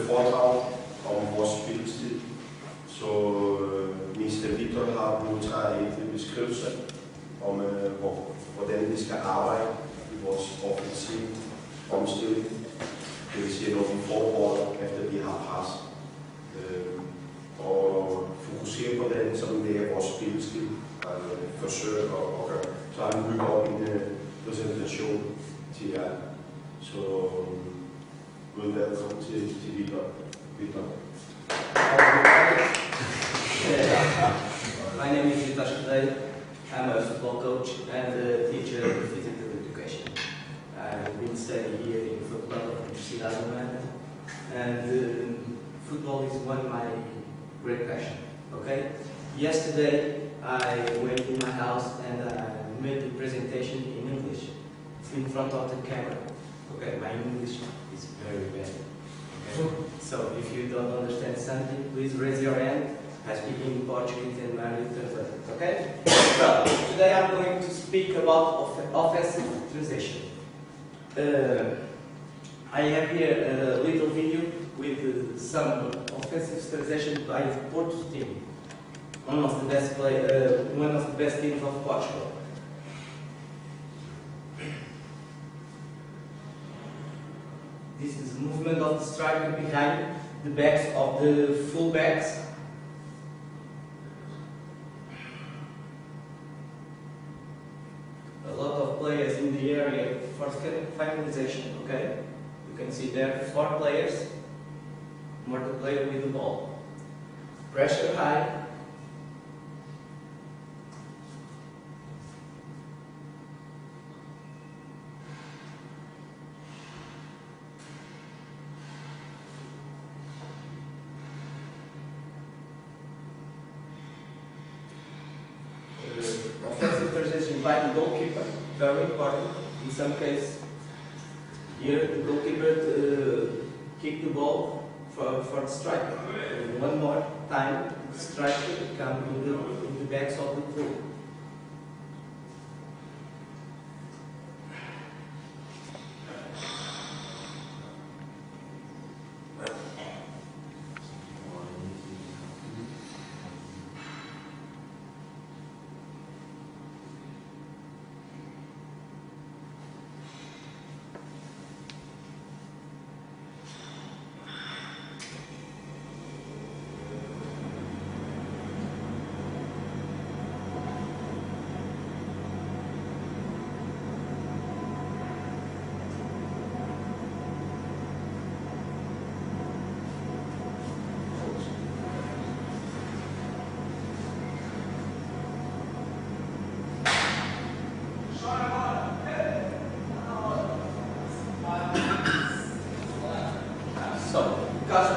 foredrag om vores spilstil. Så Mr. Victor har modtaget en beskrivelse om, hvordan vi skal arbejde i vores offensiv omstilling. Det vil sige, når vi forbereder, efter vi har pres. Og fokusere på den, som det er vores spilstil. Forsøge at gøre. Så har vi bygget op en præsentation til jer. Så velkommen til Victor. My name is Deixo. I'm a football coach and a teacher of physical education. I've been studying here in football at Universidade Humana, and football is one of my great passion. Okay? Yesterday I went in my house and I made the presentation in English in front of the camera. Okay, my English is very bad. Okay? So if you don't understand something, please raise your hand. I speak in Portuguese and Mary translate. Okay? So today I'm going to speak about offensive transition. I have here a little video with some offensive transition by the Porto team, one of the best teams of Portugal. This is the movement of the striker behind the backs of the full backs. A lot of players in the area for finalization, okay? You can see there 4 players, more the player with the ball. Pressure high. Offensive transition by the goalkeeper, very important. In some cases, here the goalkeeper kick the ball for the striker. And one more time, the striker comes in the backs of the goal.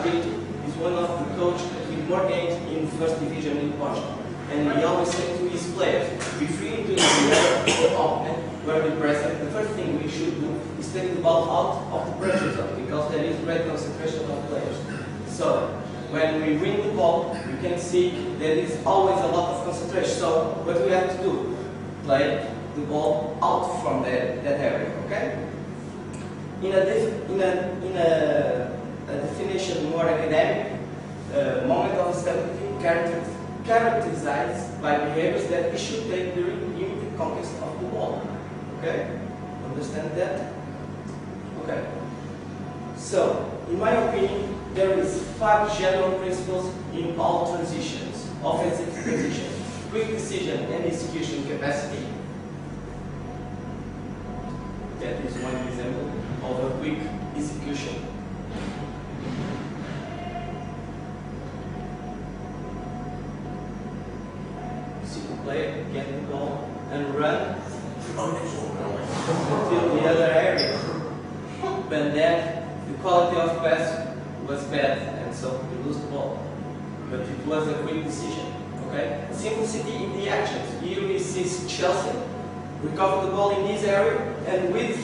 Is one of the coaches with more games in first division in Portugal, and he always said to his players, if we into the area where we present, the first thing we should do is take the ball out of the pressure zone, because there is great concentration of players. So when we win the ball, you can see there is always a lot of concentration. So what we have to do, play the ball out from that area. Okay? In a definition more academic, moment of stability characterized by behaviors that we should take during the conquest of the ball. Okay? Understand that? Okay. So, in my opinion, there is 5 general principles in all transitions, offensive transitions. Quick decision and execution capacity. That is one example of a quick execution. Player get the ball and run until the other area. But then the quality of pass was bad, and so we lose the ball. But it was a quick decision. Okay? Simplicity in the actions. Here we see Chelsea recover the ball in this area, and with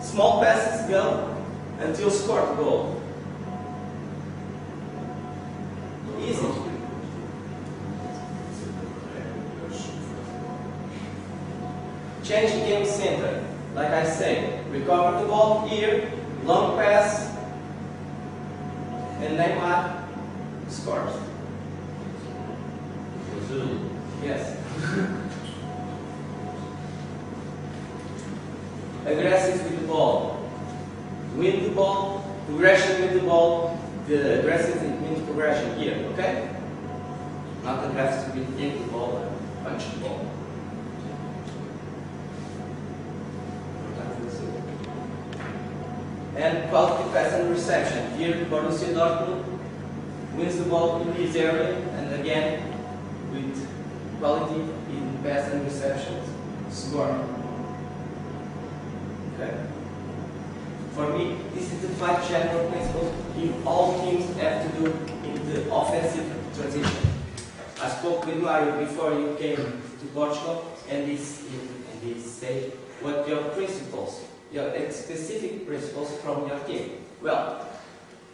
small passes go until score the goal. Easy. Change the game center. Like I say, recover the ball here, long pass, and Neymar scores. Yes. Aggressive with the ball. Win the ball, progression with the ball. The aggressive means progression here, okay? Not aggressive with the ball and punch the ball. And quality pass and reception. Here, Borussia Dortmund wins the ball in this area, and again, with quality in pass and receptions, score. Okay. For me, this is the 5 general principles in all teams have to do in the offensive transition. I spoke with Mario before you came to Portugal, and he said, what your principles, your specific principles from your team? Well,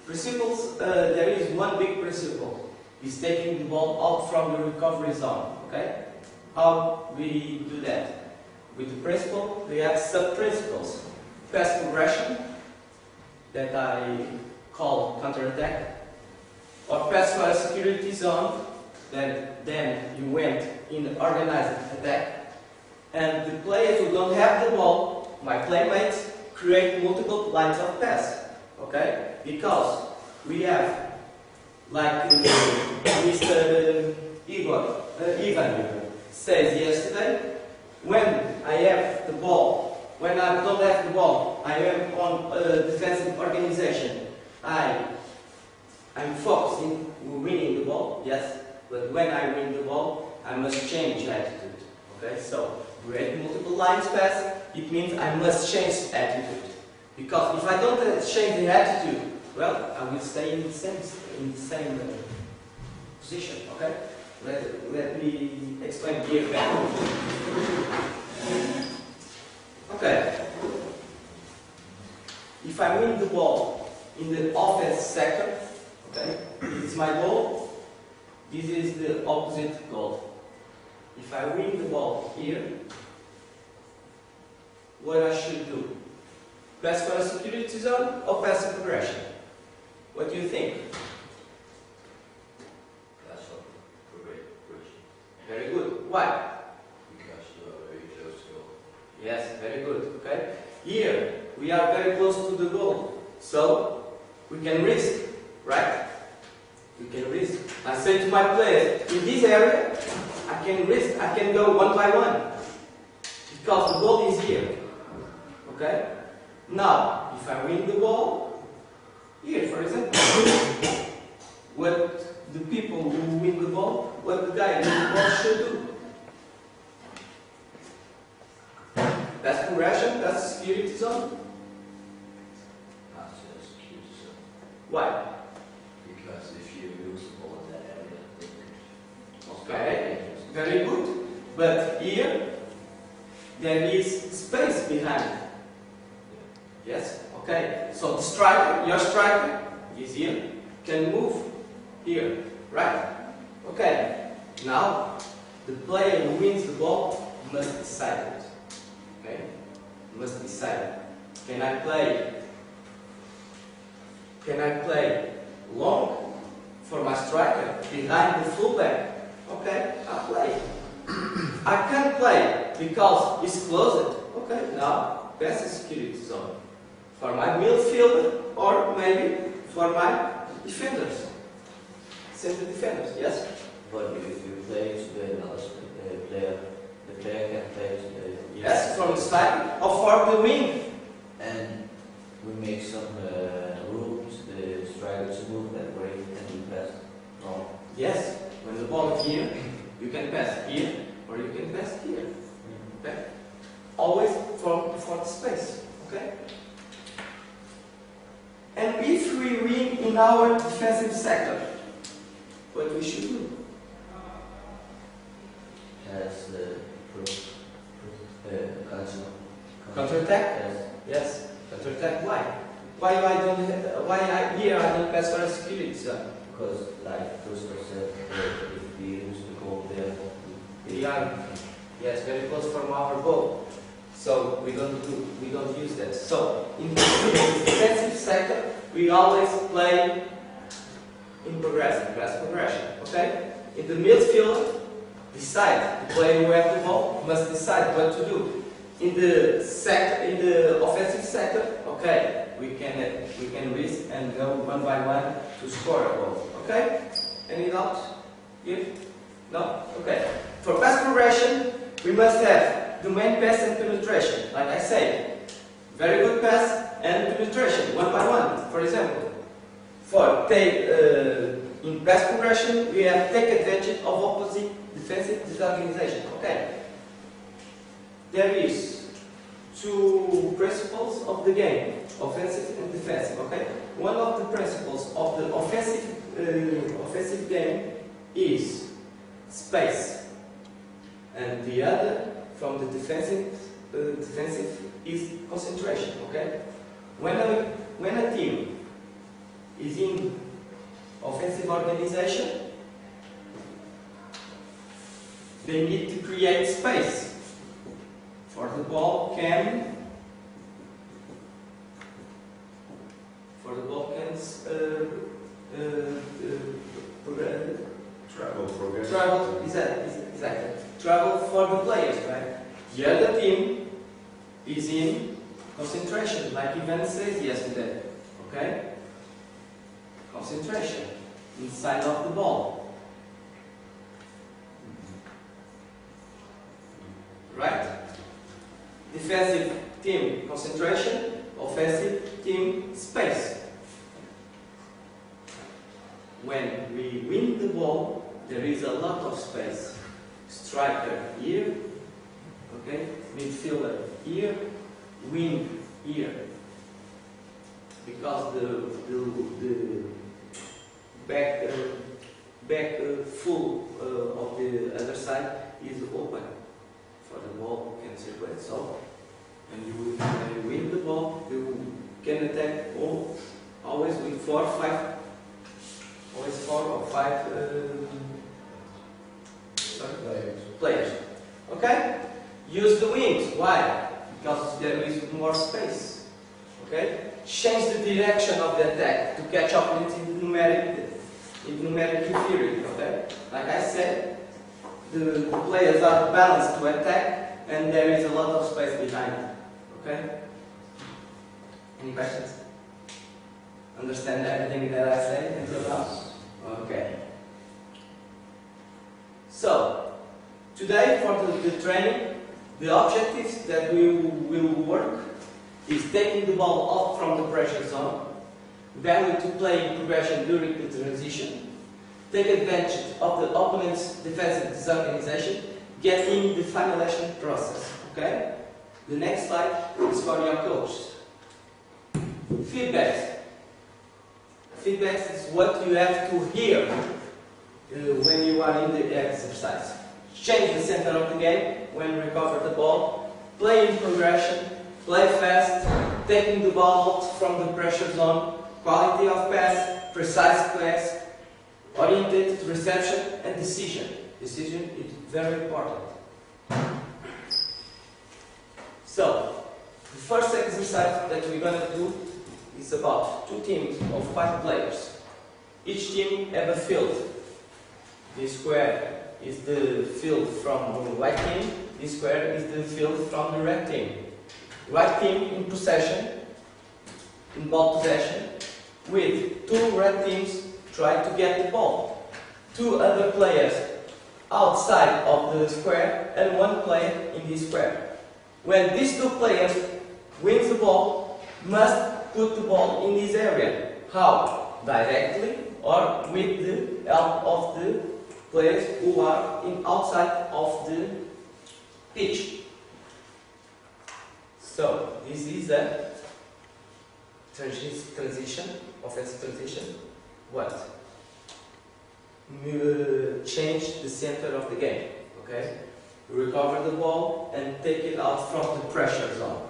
principles, there is one big principle, is taking the ball out from the recovery zone, okay? How we do that? With the principle, we have sub-principles. Pass progression, that I call counter-attack, or pass for a security zone, then you went in the organized attack, and the players who don't have the ball, my playmates, create multiple lines of pass, okay? Because we have, like Mr. Ivan says yesterday, when I have the ball, when I don't have the ball, I am on defensive organization. I'm focusing on winning the ball, yes, but when I win the ball, I must change attitude. Okay, so create multiple lines pass, it means I must change attitude. Because if I don't change the attitude, well, I will stay in the same position. Okay, let me explain here. Okay. If I win the ball in the offense sector, okay, this is my goal, this is the opposite goal. If I win the ball here, what I should do? Pass for a security zone or pass for progression? What do you think? Pass for progression. Very good. Why? Yes, very good, okay? Here, we are very close to the goal, so we can risk, right? We can risk. I say to my players, in this area, I can risk, I can go one by one, because the ball is here, okay? Now, if I win the ball, here, for example, what the people who win the ball, what the guy who wins the ball should do? That's progression, that's security zone. That's a security zone. Why? Because if you lose the ball in that area, okay, very good. But here, there is space behind. Yes? Okay. So the striker, your striker, is here, can move here, right? Okay. Now, the player who wins the ball must decide it. Okay? Must decide. Can I play long for my striker behind the fullback? Okay, I'll play. I can't play because it's closed. Okay, now pass the security zone for my midfielder or maybe for my defenders, center defenders. Yes. but if you play to another player, the player can play to the Yes, from the side or for the wing. and we make some rules, the striker to move that way and we pass. No. Yes, when the ball is here, you can pass here or you can pass here. Okay? Always for the space. Okay? And if we win in our defensive sector, what we should do? Has Counter-attack? Yes. Yes. Counter-attack. Why? Why here I don't pass for a security zone? Because like Christopher said, if we use the goal there, We are, yes, very close from our goal. So we don't use that. So in the defensive sector, we always play in progression. Okay? In the midfield, decide. The player who has the ball must decide what to do. In the offensive sector, okay, we can risk and go one by one to score a goal. Okay? Any doubts here? No? Okay. For pass progression, we must have the main pass and penetration. Like I said, very good pass and penetration, one by one. For example, in pass progression, we have take advantage of opposite defensive disorganization. Okay. There is two principles of the game, offensive and defensive. Okay. One of the principles of the offensive game is space, and the other from the defensive is concentration. Okay. When a team is in offensive organization, they need to create space for the ball can travel for the players, right? The other team is in concentration, like Ivan says yesterday. Okay? Concentration inside of the ball. Right? Defensive team concentration, offensive team space. When we win the ball, there is a lot of space. Striker here, okay? Midfielder here, wing here. Because the back full of the other side is open for the ball can circulate. So when you win the ball, you can attack always with 4 or 5 players. Okay? Use the wings. Why? Because there is more space. Okay? Change the direction of the attack to catch up in numeric inferiority. Okay? Like I said, the players are balanced to attack, and there is a lot of space behind. Okay? Any questions? Understand everything that I say until now? Okay. So, today for the training, the objectives that we will work is taking the ball out from the pressure zone, value to play in progression during the transition, take advantage of the opponent's defensive disorganization, getting the finalization process. Okay? The next slide is for your coach. Feedbacks. Feedbacks is what you have to hear when you are in the exercise. Change the center of the game when you recover the ball, play in progression, play fast, taking the ball out from the pressure zone, quality of pass, precise pass, oriented reception, and decision. Decision is very important. So, the first exercise that we're going to do is about 2 teams of 5 players. Each team have a field. This square is the field from the white team. This square is the field from the red team. White team in possession, in ball possession, with 2 red teams trying to get the ball. 2 other players outside of the square and 1 player in this square. When these 2 players wins the ball, must put the ball in this area. How? Directly or with the help of the players who are outside of the pitch. So, this is a transition, offensive transition. What? Change the center of the game. Okay? Recover the ball and take it out from the pressure zone.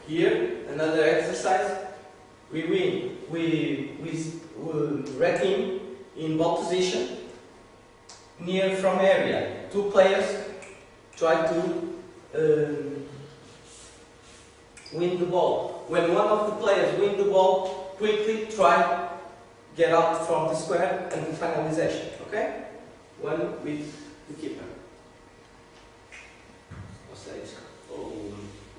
Here, another exercise. We win. We red team in ball position near from area. 2 players try to win the ball. When one of the players wins the ball, quickly try get out from the square and the finalization. Okay? One with the keeper.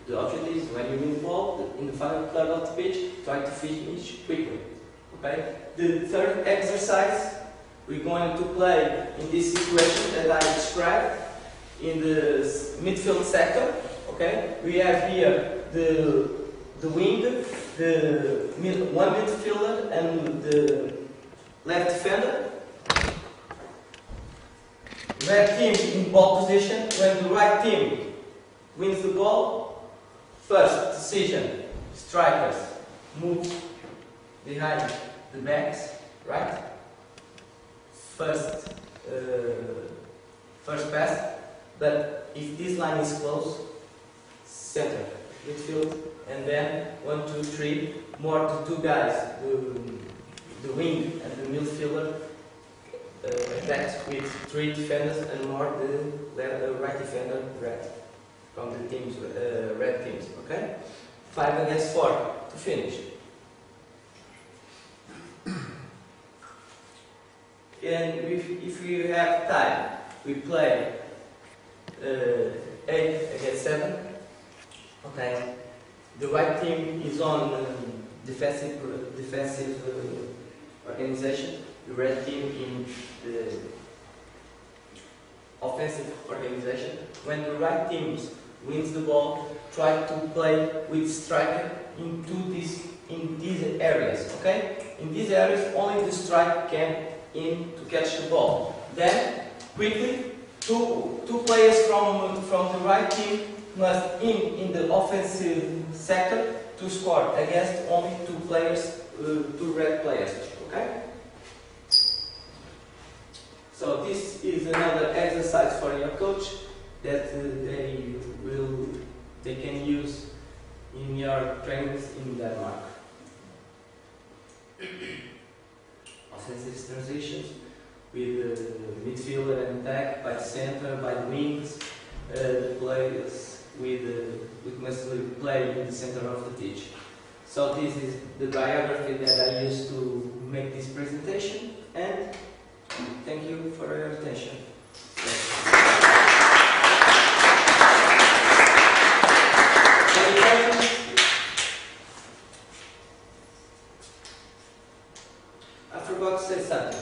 The object is when you win the ball in the final third of the pitch, try to finish quickly. Okay? The third exercise we're going to play in this situation that I described in the midfield sector. Okay? We have here the wing, one midfielder and the left defender. Red team in ball position. When the right team wins the ball, first decision, strikers move behind the backs, right? First pass, but if this line is close, center, midfield, and then 1, 2, 3, more the two guys, the wing and the midfielder attacks with 3 defenders and more the right defender, red, from the teams, red teams, okay? 5 against 4 to finish. And if we have time, we play 8 against 7. Okay. The right team is on defensive organization. The red team in the offensive organization. When the right team wins the ball, try to play with striker in these areas. Okay. In these areas, only the striker can in to catch the ball. Then quickly, two players from the right team must in the offensive sector to score against only 2 players, 2 red players. Okay. So this is another exercise for your coach that they can use in your trainings in Denmark. Offensive transitions with the midfielder and attack by the center, by the wings, the players with mostly play in the center of the pitch. So this is the biography that I used to make this presentation, and thank you for your attention. I forgot to say something.